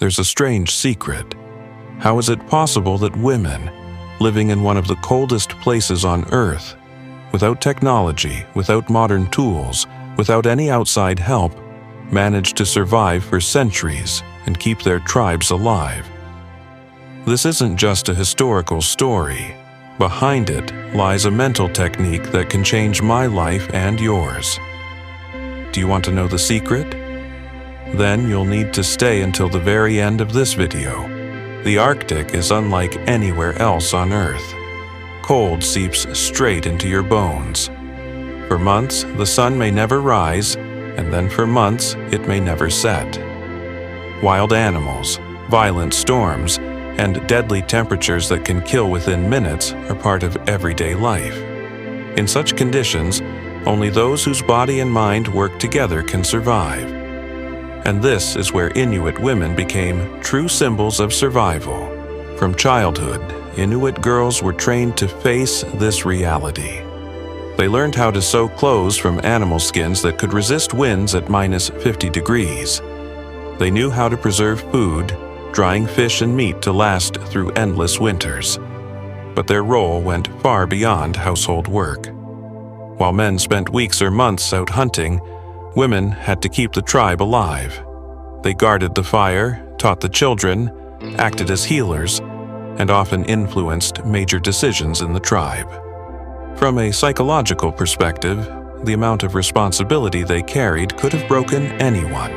there's a strange secret. How is it possible that women, living in one of the coldest places on Earth, without technology, without modern tools, without any outside help, manage to survive for centuries and keep their tribes alive? This isn't just a historical story. Behind it lies a mental technique that can change my life and yours. Do you want to know the secret? Then you'll need to stay until the very end of this video. The Arctic is unlike anywhere else on Earth. Cold seeps straight into your bones. For months, the sun may never rise, and then for months, it may never set. Wild animals, violent storms, and deadly temperatures that can kill within minutes are part of everyday life. In such conditions, only those whose body and mind work together can survive. And this is where Inuit women became true symbols of survival. From childhood, Inuit girls were trained to face this reality. They learned how to sew clothes from animal skins that could resist winds at -50 degrees. They knew how to preserve food, drying fish and meat to last through endless winters. But their role went far beyond household work. While men spent weeks or months out hunting, women had to keep the tribe alive. They guarded the fire, taught the children, acted as healers, and often influenced major decisions in the tribe. From a psychological perspective, the amount of responsibility they carried could have broken anyone.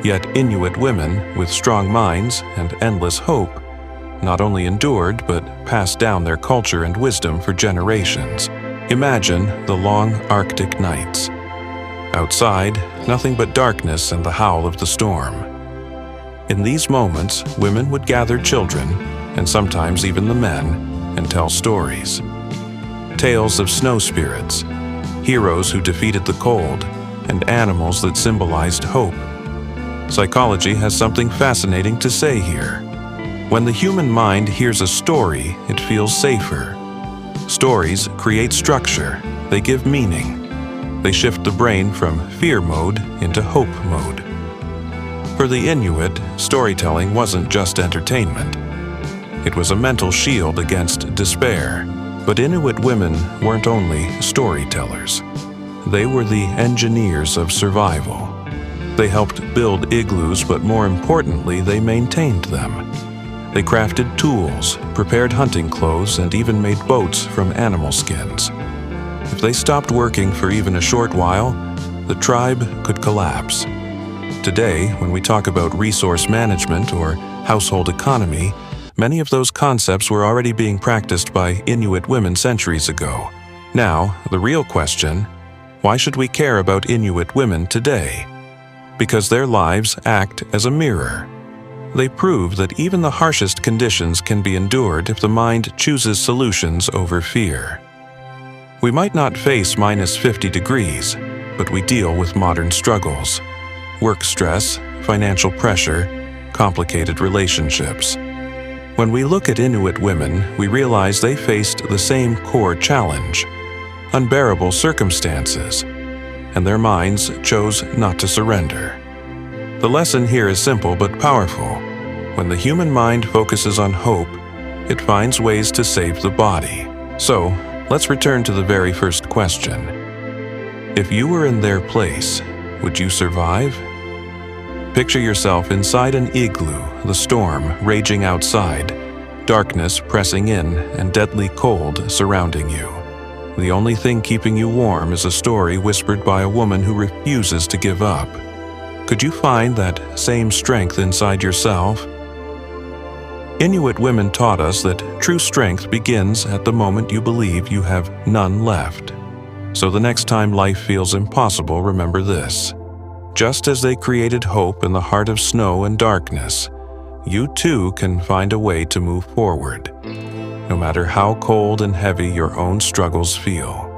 Yet Inuit women with strong minds and endless hope not only endured but passed down their culture and wisdom for generations. Imagine the long Arctic nights. Outside, nothing but darkness and the howl of the storm. In these moments, women would gather children, and sometimes even the men, and tell stories. Tales of snow spirits, heroes who defeated the cold, and animals that symbolized hope. Psychology has something fascinating to say here. When the human mind hears a story, it feels safer. Stories create structure, they give meaning. They shift the brain from fear mode into hope mode. For the Inuit, storytelling wasn't just entertainment. It was a mental shield against despair. But Inuit women weren't only storytellers. They were the engineers of survival. They helped build igloos, but more importantly, they maintained them. They crafted tools, prepared hunting clothes, and even made boats from animal skins. If they stopped working for even a short while, the tribe could collapse. Today, when we talk about resource management or household economy, many of those concepts were already being practiced by Inuit women centuries ago. Now, the real question, why should we care about Inuit women today? Because their lives act as a mirror. They prove that even the harshest conditions can be endured if the mind chooses solutions over fear. We might not face -50 degrees, but we deal with modern struggles. Work stress, financial pressure, complicated relationships. When we look at Inuit women, we realize they faced the same core challenge, unbearable circumstances, and their minds chose not to surrender. The lesson here is simple but powerful. When the human mind focuses on hope, it finds ways to save the body. So, let's return to the very first question. If you were in their place, would you survive? Picture yourself inside an igloo, the storm raging outside, darkness pressing in, and deadly cold surrounding you. The only thing keeping you warm is a story whispered by a woman who refuses to give up. Could you find that same strength inside yourself? Inuit women taught us that true strength begins at the moment you believe you have none left. So the next time life feels impossible, remember this. Just as they created hope in the heart of snow and darkness, you too can find a way to move forward, no matter how cold and heavy your own struggles feel.